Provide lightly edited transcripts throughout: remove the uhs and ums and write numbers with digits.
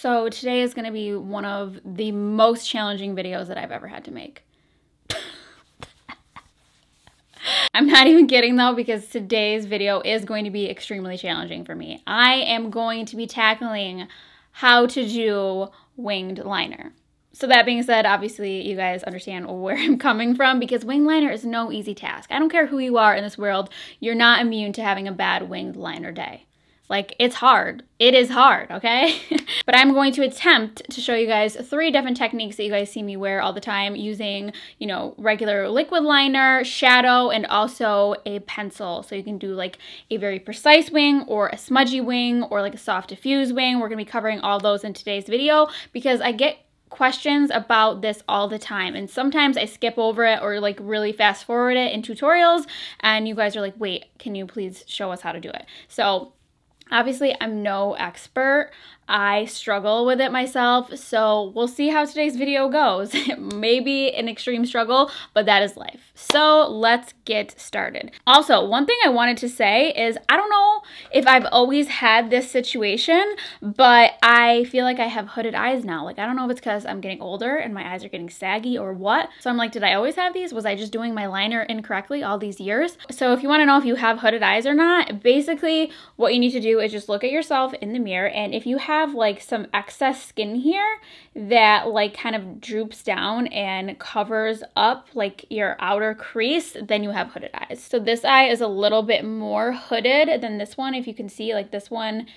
So today is going to be one of the most challenging videos that I've ever had to make. I'm not even kidding though, because today's video is going to be extremely challenging for me. I am going to be tackling how to do winged liner. So that being said, obviously you guys understand where I'm coming from, because winged liner is no easy task. I don't care who you are in this world, you're not immune to having a bad winged liner day. Like, it's hard. It is hard, okay? But I'm going to attempt to show you guys 3 different techniques that you guys see me wear all the time using, you know, regular liquid liner, shadow, and also a pencil. So you can do like a very precise wing or a smudgy wing or like a soft diffuse wing. We're gonna be covering all those in today's video because I get questions about this all the time, and sometimes I skip over it or like really fast forward it in tutorials, and you guys are like, wait, can you please show us how to do it? So obviously, I'm no expert. I struggle with it myself, so we'll see how today's video goes. It may be an extreme struggle, but that is life. So let's get started. Also, one thing I wanted to say is I don't know if I've always had this situation, but I feel like I have hooded eyes now. Like, I don't know if it's because I'm getting older and my eyes are getting saggy or what. So I'm like, did I always have these? Was I just doing my liner incorrectly all these years? So if you want to know if you have hooded eyes or not, basically what you need to do is just look at yourself in the mirror, and if you have like some excess skin here that like kind of droops down and covers up like your outer crease, then you have hooded eyes. So this eye is a little bit more hooded than this one. If you can see, like, this one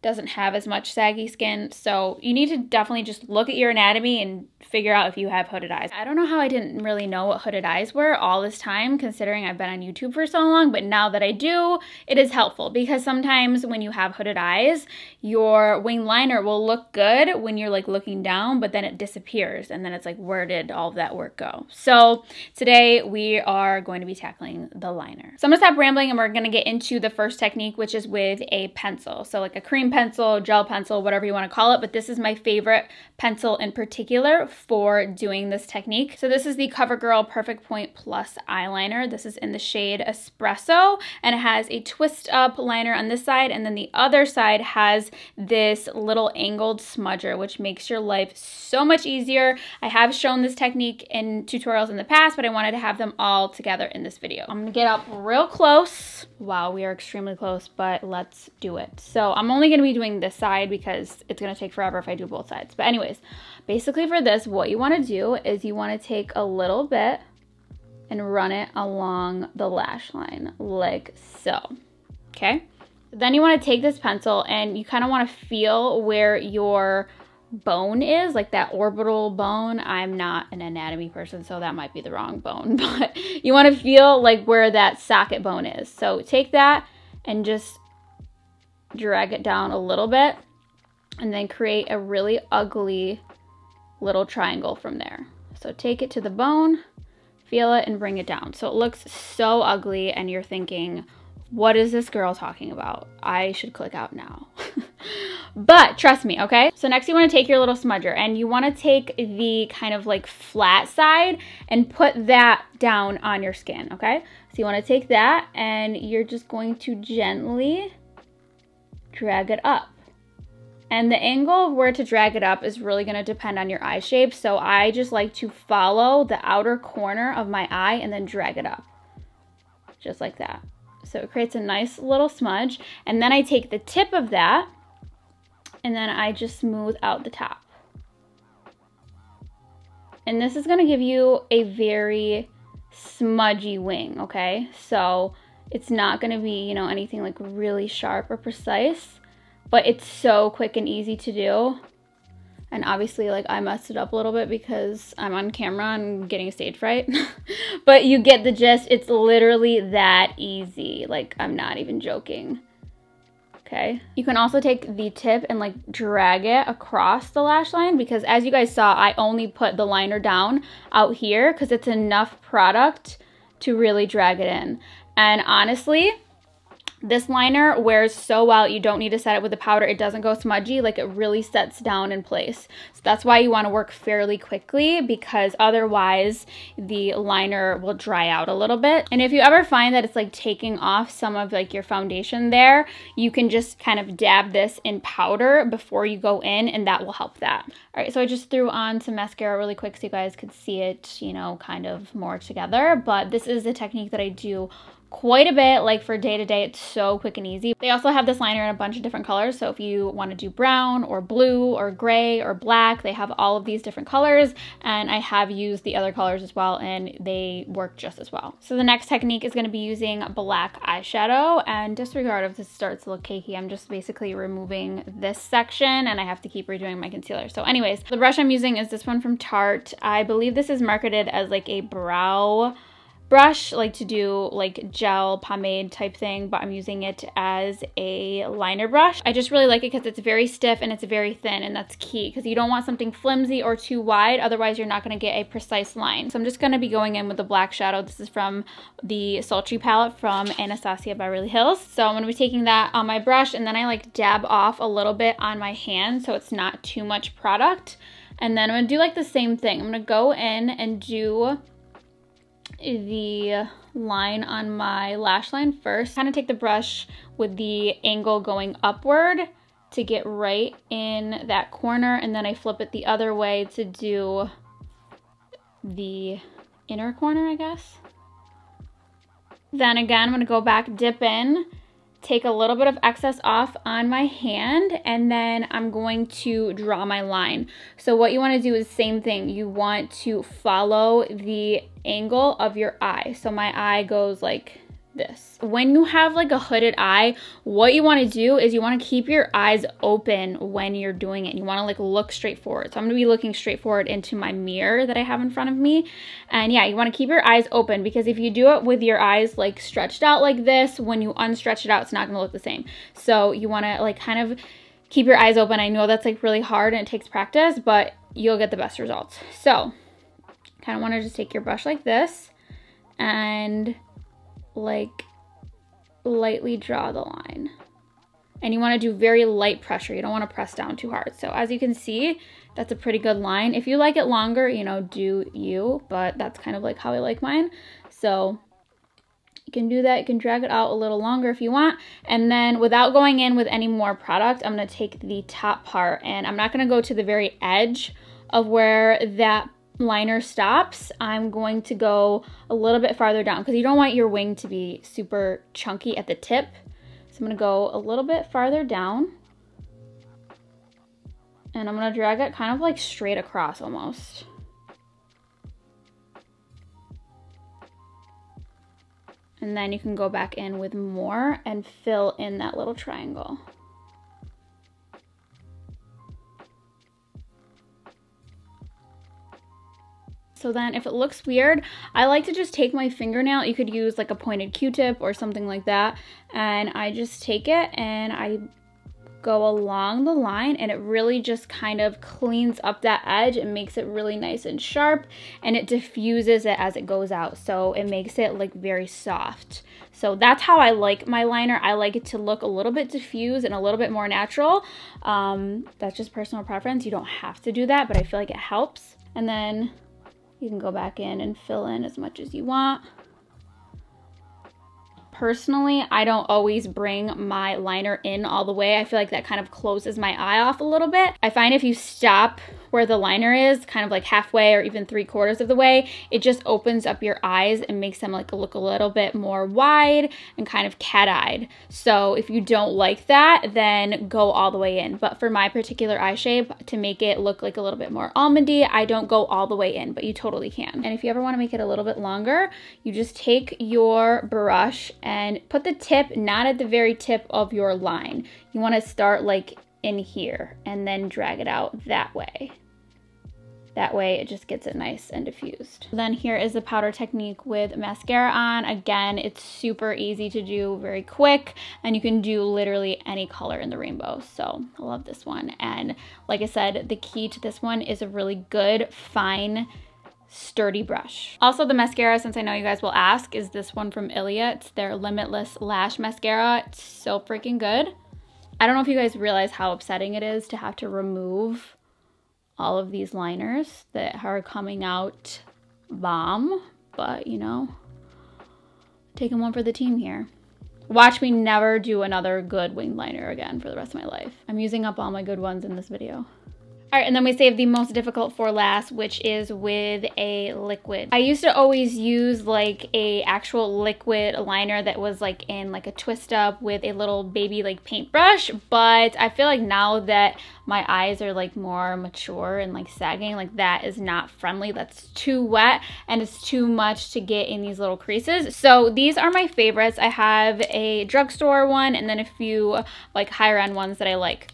doesn't have as much saggy skin, so you need to definitely just look at your anatomy and figure out if you have hooded eyes. I don't know how I didn't really know what hooded eyes were all this time, considering I've been on YouTube for so long, but now that I do, it is helpful because sometimes when you have hooded eyes, your wing liner will look good when you're like looking down, but then it disappears, and then it's like, where did all of that work go? So today we are going to be tackling the liner. So I'm gonna stop rambling and we're gonna get into the first technique, which is with a pencil. So like a cream pencil, gel pencil, whatever you want to call it, but this is my favorite pencil in particular for doing this technique. So this is the Covergirl Perfect Point Plus eyeliner. This is in the shade Espresso, and it has a twist up liner on this side, and then the other side has this little angled smudger, which makes your life so much easier. I have shown this technique in tutorials in the past, but I wanted to have them all together in this video. I'm gonna get up real close. Wow, we are extremely close, but let's do it. So I'm only gonna be doing this side because it's gonna take forever if I do both sides. But anyways, basically for this, what you wanna do is you wanna take a little bit and run it along the lash line like so, okay? Then you wanna take this pencil and you kinda wanna feel where your bone is, like that orbital bone. I'm not an anatomy person, so that might be the wrong bone, but you want to feel like where that socket bone is. So take that and just drag it down a little bit, and then create a really ugly little triangle from there. So take it to the bone, feel it, and bring it down. So it looks so ugly, and you're thinking, what is this girl talking about? I should click out now. But trust me, okay? So next you want to take your little smudger, and you want to take the kind of like flat side and put that down on your skin, okay? So you want to take that and you're just going to gently drag it up. And the angle of where to drag it up is really going to depend on your eye shape. So I just like to follow the outer corner of my eye and then drag it up. Just like that. So it creates a nice little smudge. And then I take the tip of that and then I just smooth out the top. And this is going to give you a very smudgy wing, okay? So it's not going to be, you know, anything like really sharp or precise, but it's so quick and easy to do. And obviously, like, I messed it up a little bit because I'm on camera and getting a stage fright. But you get the gist. It's literally that easy. Like, I'm not even joking. Okay. You can also take the tip and like drag it across the lash line, because as you guys saw, I only put the liner down out here because it's enough product to really drag it in. And honestly, This liner wears so well. You don't need to set it with the powder. It doesn't go smudgy. Like, it really sets down in place. So that's why you want to work fairly quickly, because otherwise the liner will dry out a little bit. And if you ever find that it's like taking off some of like your foundation there, you can just kind of dab this in powder before you go in, and that will help that. All right, so I just threw on some mascara really quick so you guys could see it, you know, kind of more together. But this is a technique that I do quite a bit, like for day to day. It's so quick and easy. They also have this liner in a bunch of different colors, so if you want to do brown or blue or gray or black, they have all of these different colors, and I have used the other colors as well, and they work just as well. So the next technique is going to be using black eyeshadow, and disregard if this starts to look cakey, I'm just basically removing this section, and I have to keep redoing my concealer. So anyways, the brush I'm using is this one from Tarte. I believe this is marketed as like a brow brush, like to do like gel pomade type thing, but I'm using it as a liner brush. I just really like it because it's very stiff and it's very thin, and that's key because you don't want something flimsy or too wide, otherwise you're not going to get a precise line. So I'm just going to be going in with the black shadow. This is from the Sultry palette from Anastasia Beverly Hills. So I'm going to be taking that on my brush, and then I like dab off a little bit on my hand so it's not too much product. And then I'm going to do like the same thing. I'm going to go in and do the line on my lash line first. Kind of take the brush with the angle going upward to get right in that corner, and then I flip it the other way to do the inner corner, I guess. Then again, I'm going to go back, dip in, take a little bit of excess off on my hand, and then I'm going to draw my line. So what you want to do is the same thing. You want to follow the angle of your eye. So my eye goes like this. When you have like a hooded eye, what you want to do is you want to keep your eyes open when you're doing it. You want to like look straight forward. So I'm going to be looking straight forward into my mirror that I have in front of me. And yeah, you want to keep your eyes open, because if you do it with your eyes like stretched out like this, when you unstretch it out, it's not going to look the same. So you want to like kind of keep your eyes open. I know that's like really hard and it takes practice, but you'll get the best results. So kind of want to just take your brush like this and like lightly draw the line. And you want to do very light pressure. You don't want to press down too hard. So as you can see, that's a pretty good line. If you like it longer, you know, do you, but that's kind of like how I like mine. So you can do that. You can drag it out a little longer if you want. And then without going in with any more product, I'm going to take the top part, and I'm not going to go to the very edge of where that liner stops. I'm going to go a little bit farther down because you don't want your wing to be super chunky at the tip. So I'm going to go a little bit farther down, and I'm going to drag it kind of like straight across almost. And then you can go back in with more and fill in that little triangle. So then if it looks weird, I like to just take my fingernail. You could use like a pointed Q-tip or something like that. And I just take it and I go along the line, and it really just kind of cleans up that edge and makes it really nice and sharp, and it diffuses it as it goes out. So it makes it like very soft. So that's how I like my liner. I like it to look a little bit diffused and a little bit more natural. That's just personal preference. You don't have to do that, but I feel like it helps. And then you can go back in and fill in as much as you want. Personally, I don't always bring my liner in all the way. I feel like that kind of closes my eye off a little bit. I find if you stop where the liner is, kind of like halfway or even 3/4 of the way, it just opens up your eyes and makes them like look a little bit more wide and kind of cat-eyed. So if you don't like that, then go all the way in. But for my particular eye shape, to make it look like a little bit more almondy, I don't go all the way in, but you totally can. And if you ever want to make it a little bit longer, you just take your brush and put the tip not at the very tip of your line. You want to start like in here and then drag it out that way. That way it just gets it nice and diffused. Then here is the powder technique with mascara on. Again, it's super easy to do, very quick, and you can do literally any color in the rainbow. So I love this one. And like I said, the key to this one is a really good, fine sturdy brush. Also, the mascara, since I know you guys will ask, is this one from Ilia. It's their Limitless Lash Mascara. It's so freaking good. I don't know if you guys realize how upsetting it is to have to remove all of these liners that are coming out bomb, but you know, taking one for the team here. Watch me never do another good winged liner again for the rest of my life. I'm using up all my good ones in this video. All right, and then we save the most difficult for last, which is with a liquid. I used to always use like a actual liquid liner that was like in like a twist up with a little baby like paintbrush, but I feel like now that my eyes are like more mature and like sagging, like that is not friendly. That's too wet and it's too much to get in these little creases. So these are my favorites. I have a drugstore one and then a few like higher end ones that I like.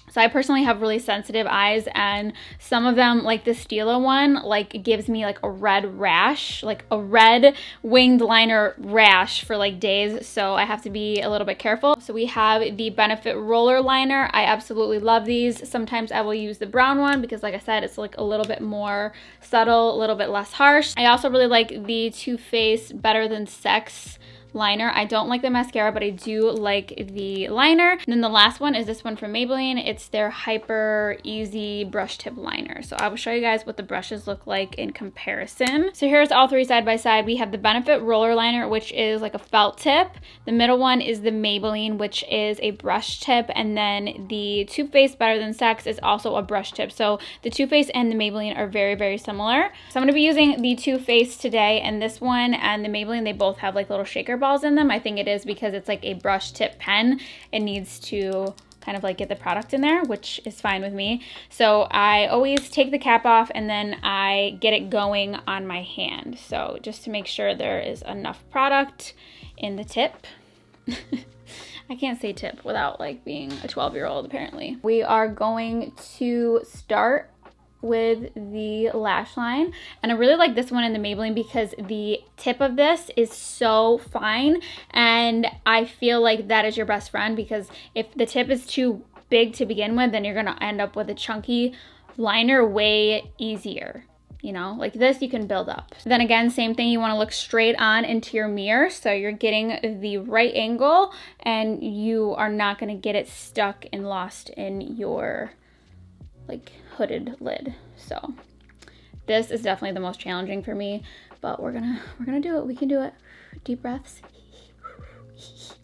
So I personally have really sensitive eyes, and some of them, like the Stila one, like gives me like a red rash, like a red winged liner rash for like days. So I have to be a little bit careful. So we have the Benefit Roller Liner. I absolutely love these. Sometimes I will use the brown one because like I said, it's like a little bit more subtle, a little bit less harsh. I also really like the Too Faced Better Than Sex liner. I don't like the mascara, but I do like the liner. And then the last one is this one from Maybelline. It's their Hyper Easy Brush Tip Liner. So I will show you guys what the brushes look like in comparison. So here's all three side by side. We have the Benefit Roller Liner, which is like a felt tip. The middle one is the Maybelline, which is a brush tip. And then the Too Faced Better Than Sex is also a brush tip. So the Too Faced and the Maybelline are very, very similar. So I'm going to be using the Too Faced today, and this one and the Maybelline, they both have like little shaker balls in them. I think it is because it's like a brush tip pen. It needs to kind of like get the product in there, which is fine with me. So I always take the cap off and then I get it going on my hand. So just to make sure there is enough product in the tip. I can't say tip without like being a 12-year-old apparently. We are going to start with the lash line, and I really like this one in the Maybelline because the tip of this is so fine, and I feel like that is your best friend, because if the tip is too big to begin with, then you're gonna end up with a chunky liner way easier. You know, like this you can build up. Then again, same thing, you want to look straight on into your mirror so you're getting the right angle and you are not going to get it stuck and lost in your like hooded lid. So this is definitely the most challenging for me, but we're gonna do it. We can do it. Deep breaths.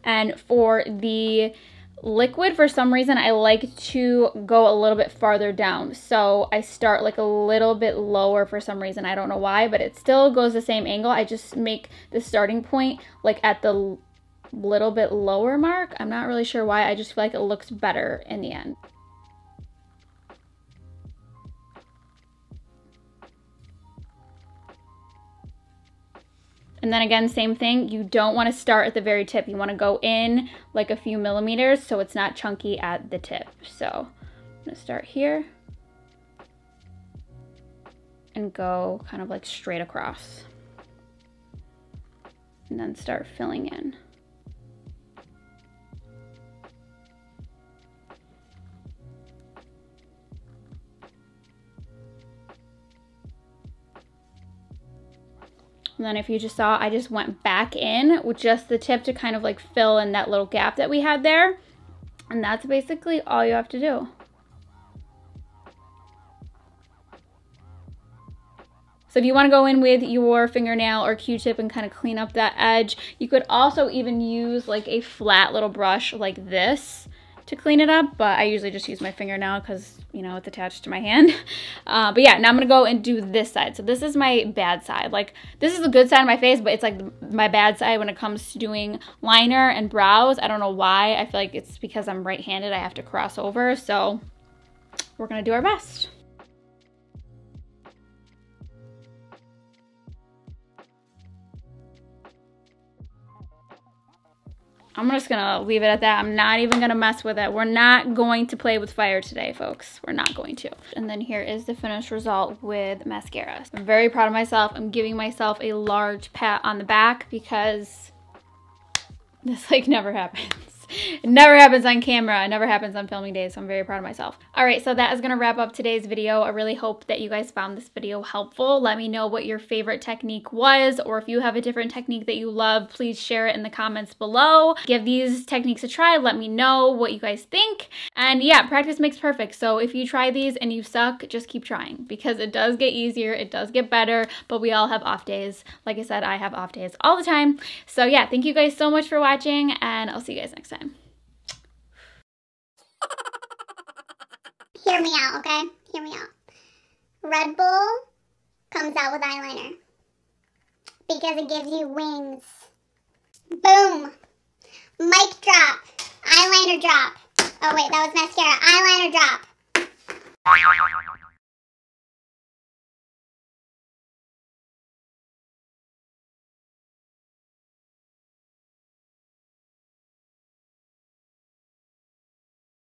And for the liquid, for some reason I like to go a little bit farther down, so I start like a little bit lower for some reason. I don't know why, but it still goes the same angle. I just make the starting point like at the little bit lower mark. I'm not really sure why. I just feel like it looks better in the end. And then again, same thing, you don't want to start at the very tip. You want to go in like a few millimeters so it's not chunky at the tip. So I'm going to start here and go kind of like straight across. And then start filling in. And then if you just saw, I just went back in with just the tip to kind of like fill in that little gap that we had there. And that's basically all you have to do. So if you want to go in with your fingernail or Q-tip and kind of clean up that edge, you could also even use like a flat little brush like this to clean it up, but I usually just use my fingernail because, you know, it's attached to my hand. But yeah, now I'm gonna go and do this side. So this is my bad side. Like, this is the good side of my face, but it's like my bad side when it comes to doing liner and brows. I don't know why. I feel like it's because I'm right-handed. I have to cross over. So we're gonna do our best. I'm just gonna leave it at that. I'm not even gonna mess with it. We're not going to play with fire today, folks. We're not going to. And then here is the finished result with mascara. I'm very proud of myself. I'm giving myself a large pat on the back because this like never happens. It never happens on camera. It never happens on filming days, so I'm very proud of myself. All right, so that is going to wrap up today's video. I really hope that you guys found this video helpful. Let me know what your favorite technique was, or if you have a different technique that you love, please share it in the comments below. Give these techniques a try. Let me know what you guys think. And yeah, practice makes perfect. So if you try these and you suck, just keep trying, because it does get easier, it does get better, but we all have off days. Like I said, I have off days all the time. So yeah, thank you guys so much for watching, and I'll see you guys next time. Hear me out, okay? Hear me out. Red Bull comes out with eyeliner because it gives you wings. Boom. Mic drop. Eyeliner drop. Oh wait, that was mascara. Eyeliner drop.